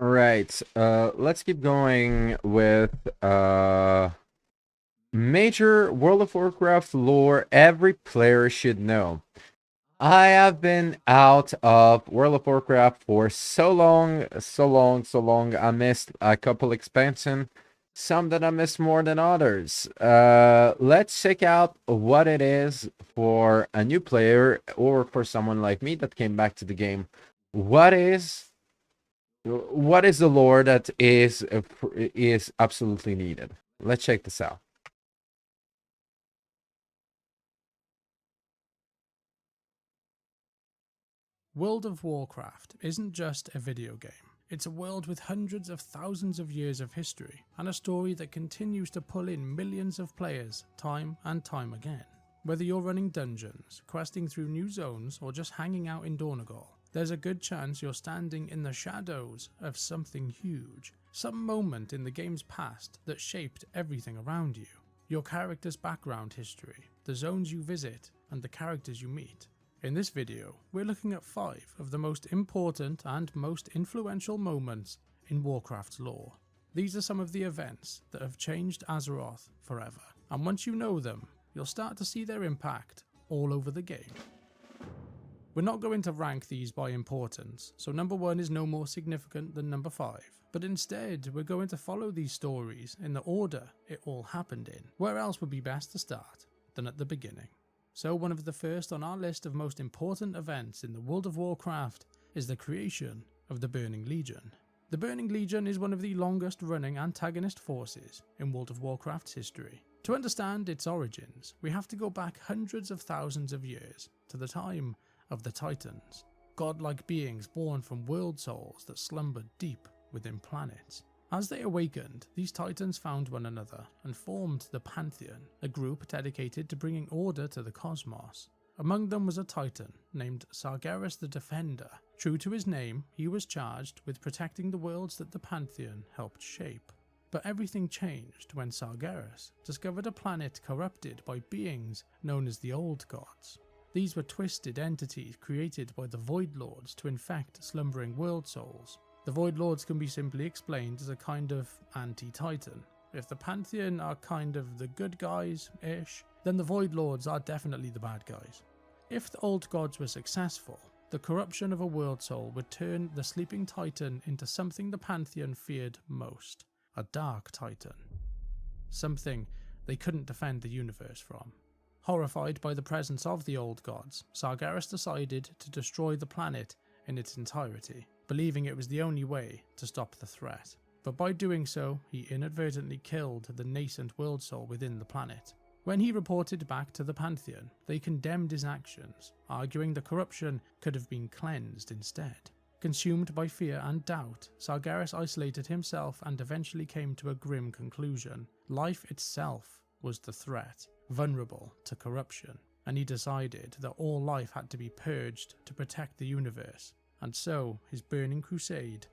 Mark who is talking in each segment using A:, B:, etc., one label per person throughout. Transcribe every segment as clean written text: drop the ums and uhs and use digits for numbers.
A: All right, let's keep going with major World of Warcraft lore every player should know. I have been out of World of Warcraft for so long, so long, so long. I missed a couple expansion, some that I missed more than others. Let's check out what it is for a new player or for someone like me that came back to the game. What is what is the lore that is absolutely needed? Let's check this out.
B: World of Warcraft isn't just a video game. It's a world with hundreds of thousands of years of history and a story that continues to pull in millions of players time and time again. Whether you're running dungeons, questing through new zones, or just hanging out in Dornogal, there's a good chance you're standing in the shadows of something huge, some moment in the game's past that shaped everything around you. Your character's background history, the zones you visit, and the characters you meet. In this video, we're looking at 5 of the most important and most influential moments in Warcraft's lore. These are some of the events that have changed Azeroth forever, and once you know them, you'll start to see their impact all over the game. We're not going to rank these by importance, so number 1 is no more significant than number 5, but instead we're going to follow these stories in the order it all happened in. Where else would be best to start than at the beginning? So one of the first on our list of most important events in the World of Warcraft is the creation of the Burning Legion. The Burning Legion is one of the longest running antagonist forces in World of Warcraft's history. To understand its origins, we have to go back hundreds of thousands of years to the time of the Titans, godlike beings born from world souls that slumbered deep within planets. As they awakened, these titans found one another and formed the Pantheon, a group dedicated to bringing order to the cosmos. Among them was a titan named Sargeras the Defender. True to his name, he was charged with protecting the worlds that the Pantheon helped shape. But everything changed when Sargeras discovered a planet corrupted by beings known as the Old Gods. These were twisted entities created by the Void Lords to infect slumbering world souls. The Void Lords can be simply explained as a kind of anti-Titan. If the Pantheon are kind of the good guys-ish, then the Void Lords are definitely the bad guys. If the Old Gods were successful, the corruption of a world soul would turn the sleeping Titan into something the Pantheon feared most, a Dark Titan. Something they couldn't defend the universe from. Horrified by the presence of the Old Gods, Sargeras decided to destroy the planet in its entirety, believing it was the only way to stop the threat. But by doing so, he inadvertently killed the nascent world soul within the planet. When he reported back to the Pantheon, they condemned his actions, arguing the corruption could have been cleansed instead. Consumed by fear and doubt, Sargeras isolated himself and eventually came to a grim conclusion. Life itself was the threat, vulnerable to corruption, and he decided that all life had to be purged to protect the universe. And so his burning crusade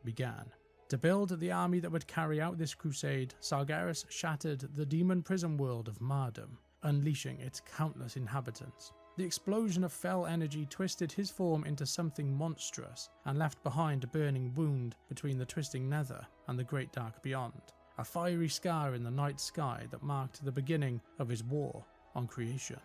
B: began. To build the army that would carry out this crusade, Sargeras shattered the demon prison world of Mardum, unleashing its countless inhabitants. The explosion of fell energy twisted his form into something monstrous and left behind a burning wound between the twisting nether and the great dark beyond, a fiery scar in the night sky that marked the beginning of his war on creation.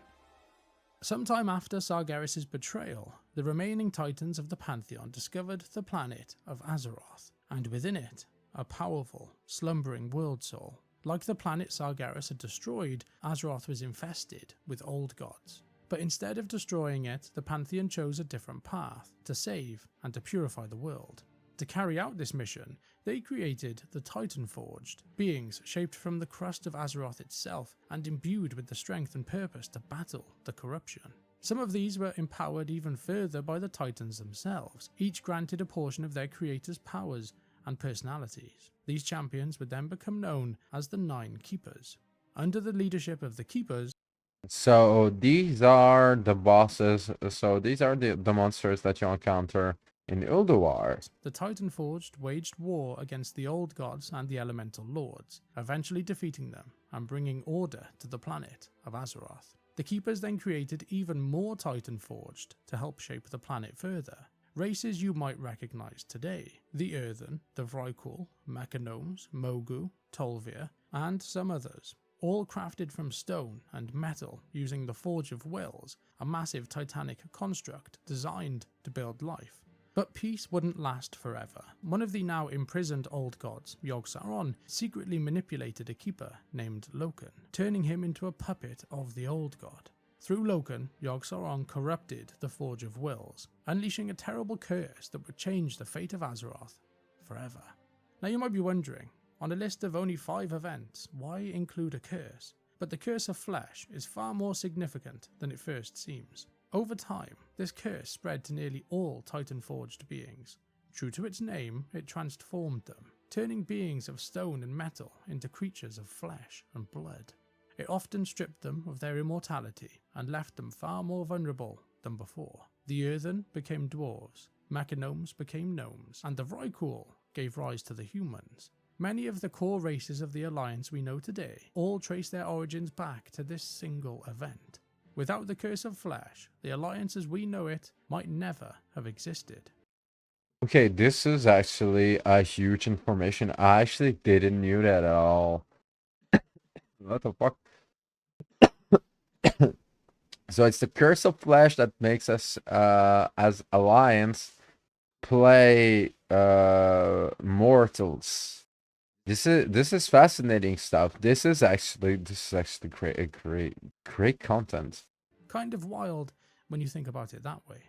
B: Sometime after Sargeras' betrayal, the remaining titans of the Pantheon discovered the planet of Azeroth, and within it, a powerful, slumbering world soul. Like the planet Sargeras had destroyed, Azeroth was infested with old gods. But instead of destroying it, the Pantheon chose a different path, to save and to purify the world. To carry out this mission, they created the Titan Forged, beings shaped from the crust of Azeroth itself and imbued with the strength and purpose to battle the corruption. Some of these were empowered even further by the Titans themselves, each granted a portion of their creator's powers and personalities. These champions would then become known as the Nine Keepers. Under the leadership of the Keepers,
A: So these are the bosses. So these are the monsters that you encounter in Ulduar.
B: the Titan Forged waged war against the Old Gods and the Elemental Lords, eventually defeating them and bringing order to the planet of Azeroth. The Keepers then created even more Titan Forged to help shape the planet further. Races you might recognize today: the Earthen, the Vrykul, Mechanomes, Mogu, Tolvir, and some others, all crafted from stone and metal using the Forge of Wills, a massive titanic construct designed to build life. But peace wouldn't last forever. One of the now imprisoned old gods, Yogg-Saron, secretly manipulated a keeper named Loken, turning him into a puppet of the old god. Through Loken, Yogg-Saron corrupted the Forge of Wills, unleashing a terrible curse that would change the fate of Azeroth forever. Now you might be wondering, on a list of only 5 events, why include a curse? But the Curse of Flesh is far more significant than it first seems. Over time, this curse spread to nearly all Titan-forged beings. True to its name, it transformed them, turning beings of stone and metal into creatures of flesh and blood. It often stripped them of their immortality and left them far more vulnerable than before. The Earthen became dwarves, Mechanomes became gnomes, and the Vrykul gave rise to the humans. Many of the core races of the Alliance we know today all trace their origins back to this single event. Without the Curse of Flesh, the Alliance as we know it might never have existed.
A: Okay, this is actually a huge information. I actually didn't knew that at all. What the fuck? So it's the Curse of Flesh that makes us, as Alliance, play mortals. This is fascinating stuff. This is actually great content.
B: Kind of wild when you think about it that way.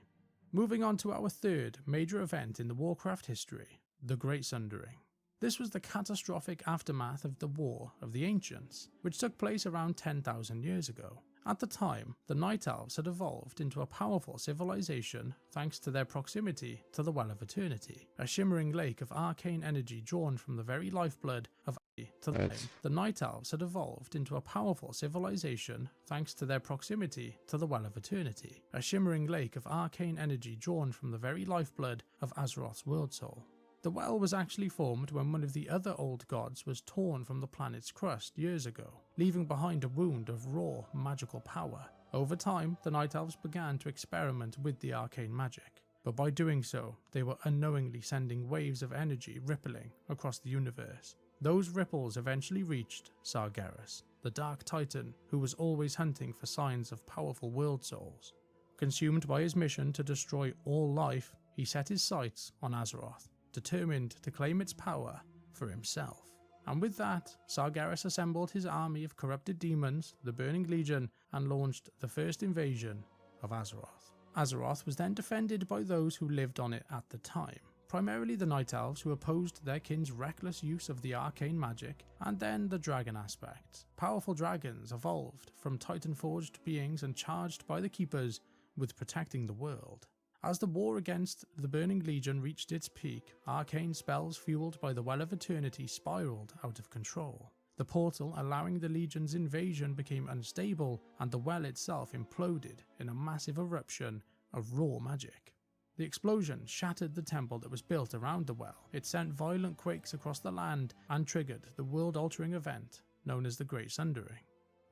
B: Moving on to our third major event in the Warcraft history, the Great Sundering. This was the catastrophic aftermath of the War of the Ancients, which took place around 10,000 years ago. At the time, the Night Elves had evolved into a powerful civilization thanks to their proximity to the Well of Eternity, a shimmering lake of arcane energy drawn from the very lifeblood of the Night Elves had evolved into a powerful civilization thanks to their proximity to the Well of Eternity, a shimmering lake of arcane energy drawn from the very lifeblood of Azeroth's world soul. The well was actually formed when one of the other old gods was torn from the planet's crust years ago, leaving behind a wound of raw magical power. Over time, the Night Elves began to experiment with the arcane magic, but by doing so, they were unknowingly sending waves of energy rippling across the universe. Those ripples eventually reached Sargeras, the Dark Titan who was always hunting for signs of powerful world souls. Consumed by his mission to destroy all life, he set his sights on Azeroth, determined to claim its power for himself. And with that, Sargeras assembled his army of corrupted demons, the Burning Legion, and launched the first invasion of Azeroth. Azeroth was then defended by those who lived on it at the time, primarily the Night Elves who opposed their kin's reckless use of the arcane magic, and then the dragon aspect. Powerful dragons evolved from Titan-forged beings and charged by the Keepers with protecting the world. As the war against the Burning Legion reached its peak, arcane spells fueled by the Well of Eternity spiraled out of control. The portal allowing the Legion's invasion became unstable, and the well itself imploded in a massive eruption of raw magic. The explosion shattered the temple that was built around the well. It sent violent quakes across the land and triggered the world-altering event known as the Great Sundering.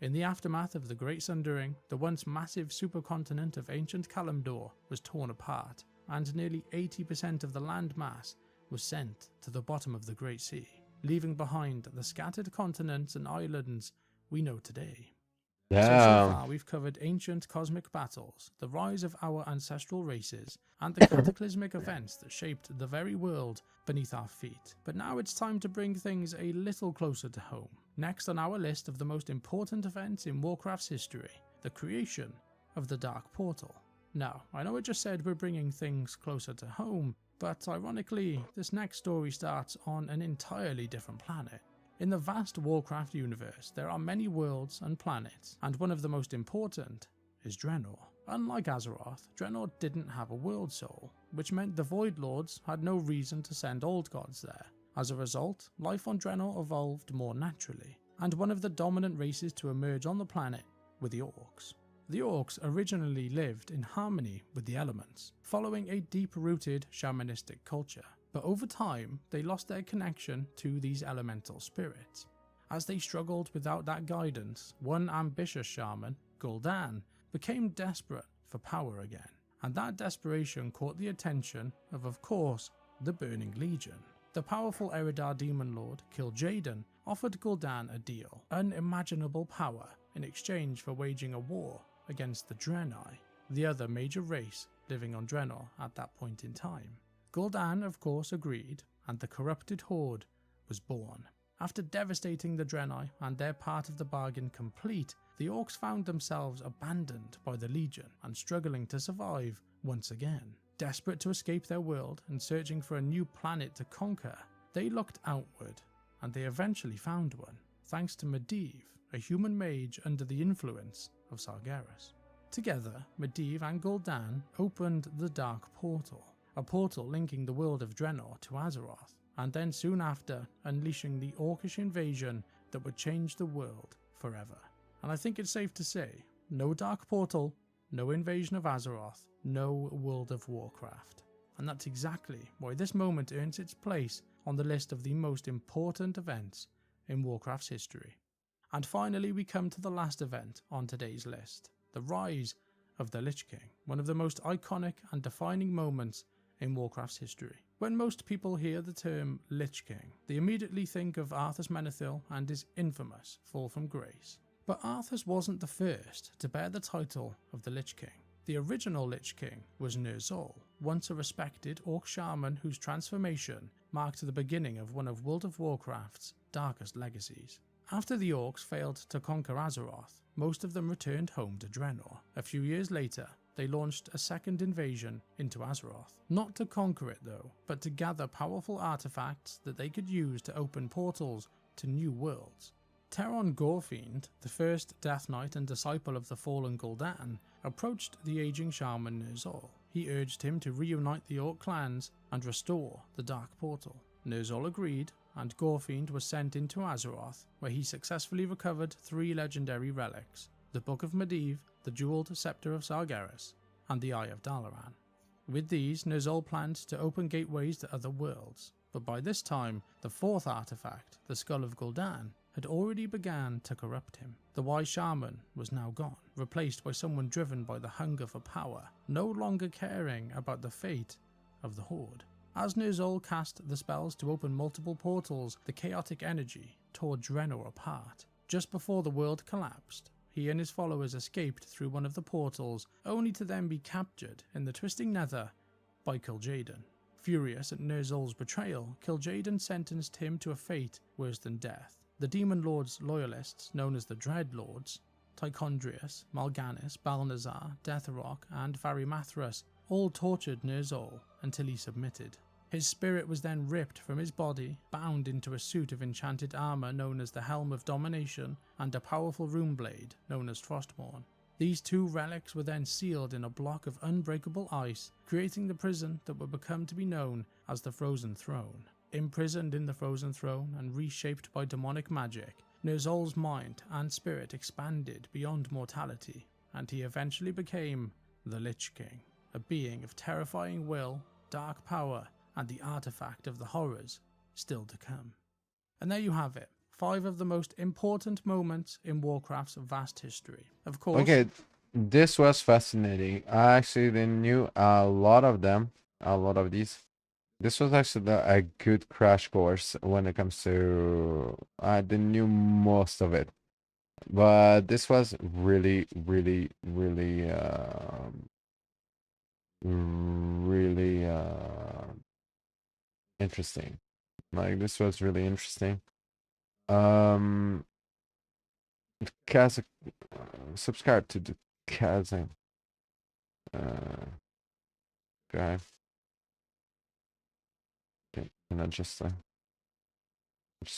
B: In the aftermath of the Great Sundering, the once massive supercontinent of ancient Kalimdor was torn apart, and nearly 80% of the land mass was sent to the bottom of the Great Sea, leaving behind the scattered continents and islands we know today. So far we've covered ancient cosmic battles, the rise of our ancestral races, and the cataclysmic events that shaped the very world beneath our feet. But now it's time to bring things a little closer to home. Next on our list of the most important events in Warcraft's history, the creation of the Dark Portal. Now, I know I just said we're bringing things closer to home, but ironically, this next story starts on an entirely different planet. In the vast Warcraft universe, there are many worlds and planets, and one of the most important is Draenor. Unlike Azeroth, Draenor didn't have a world soul, which meant the Void Lords had no reason to send old gods there. As a result, life on Draenor evolved more naturally, and one of the dominant races to emerge on the planet were the Orcs. The Orcs originally lived in harmony with the elements, following a deep-rooted shamanistic culture. But over time, they lost their connection to these elemental spirits. As they struggled without that guidance, one ambitious shaman, Gul'dan, became desperate for power again. and that desperation caught the attention of course, the Burning Legion. The powerful Eridar demon lord, Kil'jaeden, offered Gul'dan a deal, unimaginable power, in exchange for waging a war against the Draenei, the other major race living on Draenor at that point in time. Gul'dan, of course, agreed, and the corrupted horde was born. After devastating the Draenei and their part of the bargain complete, the Orcs found themselves abandoned by the Legion and struggling to survive once again. Desperate to escape their world and searching for a new planet to conquer, they looked outward, and they eventually found one, thanks to Medivh, a human mage under the influence of Sargeras. Together, Medivh and Gul'dan opened the Dark Portal, a portal linking the world of Draenor to Azeroth, and then soon after unleashing the Orcish invasion that would change the world forever. And I think it's safe to say, no Dark Portal, no invasion of Azeroth, no World of Warcraft. And that's exactly why this moment earns its place on the list of the most important events in Warcraft's history. And finally we come to the last event on today's list, the rise of the Lich King, one of the most iconic and defining moments in Warcraft's history. When most people hear the term Lich King, they immediately think of Arthas Menethil and his infamous Fall from Grace. But Arthas wasn't the first to bear the title of the Lich King. The original Lich King was Ner'zhul, once a respected Orc shaman whose transformation marked the beginning of one of World of Warcraft's darkest legacies. After the Orcs failed to conquer Azeroth, most of them returned home to Draenor. A few years later, they launched a second invasion into Azeroth. Not to conquer it though, but to gather powerful artifacts that they could use to open portals to new worlds. Teron Gorefiend, the first Death Knight and disciple of the fallen Gul'dan, approached the aging shaman Ner'zhul. He urged him to reunite the Orc clans and restore the Dark Portal. Ner'zhul agreed, and Gorefiend was sent into Azeroth, where he successfully recovered 3 legendary relics: the Book of Medivh, the Jeweled Scepter of Sargeras, and the Eye of Dalaran. With these, Ner'zhul planned to open gateways to other worlds, but by this time, the 4th artifact, the Skull of Gul'dan, had already began to corrupt him. The wise shaman was now gone, replaced by someone driven by the hunger for power, no longer caring about the fate of the Horde. As Ner'zhul cast the spells to open multiple portals, the chaotic energy tore Draenor apart. Just before the world collapsed, he and his followers escaped through one of the portals, only to then be captured in the twisting nether by Kil'jaeden. Furious at Ner'zhul's betrayal, Kil'jaeden sentenced him to a fate worse than death. The Demon Lord's loyalists, known as the Dreadlords, Tychondrius, Mal'Ganis, Balnazar, Deathrok, and Varimathras, all tortured Ner'zhul until he submitted. His spirit was then ripped from his body, bound into a suit of enchanted armour known as the Helm of Domination, and a powerful rune blade known as Frostmourne. These 2 relics were then sealed in a block of unbreakable ice, creating the prison that would become to be known as the Frozen Throne. Imprisoned in the Frozen Throne and reshaped by demonic magic, Ner'zhul's mind and spirit expanded beyond mortality, and he eventually became the Lich King, a being of terrifying will, dark power, and the artifact of the horrors still to come. And there you have it, 5 of the most important moments in Warcraft's vast history. Of course...
A: Okay, this was fascinating. I actually didn't knew a lot of them, a lot of these. This was actually a good crash course when it comes to... I didn't knew most of it. But this was really, really, really, interesting. Like, this was really interesting. Kaz, subscribe to the Kaz guy. Okay, and just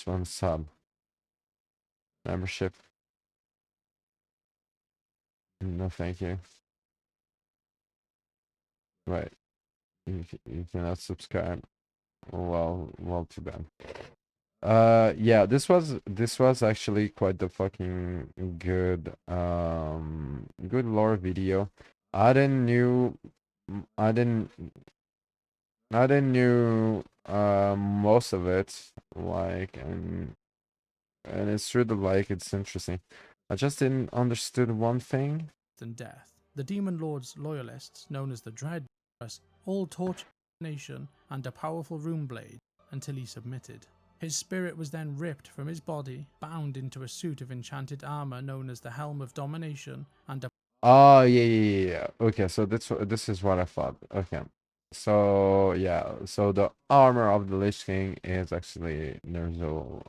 A: one sub membership. No, thank you. Right, you cannot subscribe. Well, too bad. Yeah, this was actually quite the fucking good good lore video. I didn't knew I didn't knew most of it, like, and it's true that, like, it's interesting. I just didn't understood one thing.
B: Than death. The Demon Lord's loyalists, known as the Dread, all tortured the nation and a powerful rune blade until he submitted. His spirit was then ripped from his body, bound into a suit of enchanted armor known as the Helm of Domination, and a
A: Oh, yeah. Okay, so this is what I thought. Okay. So, yeah. So the armor of the Lich King is actually Ner'zhul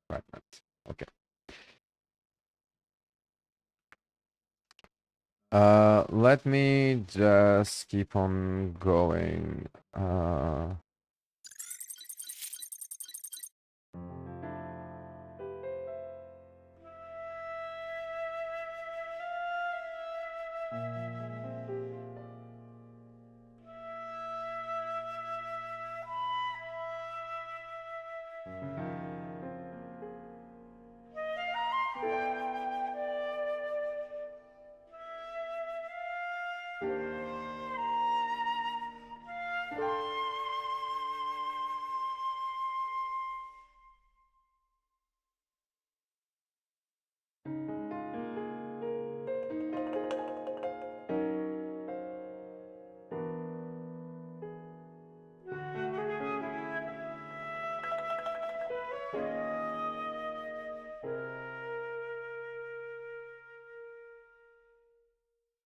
A: fragment. Okay. Let me just keep on going.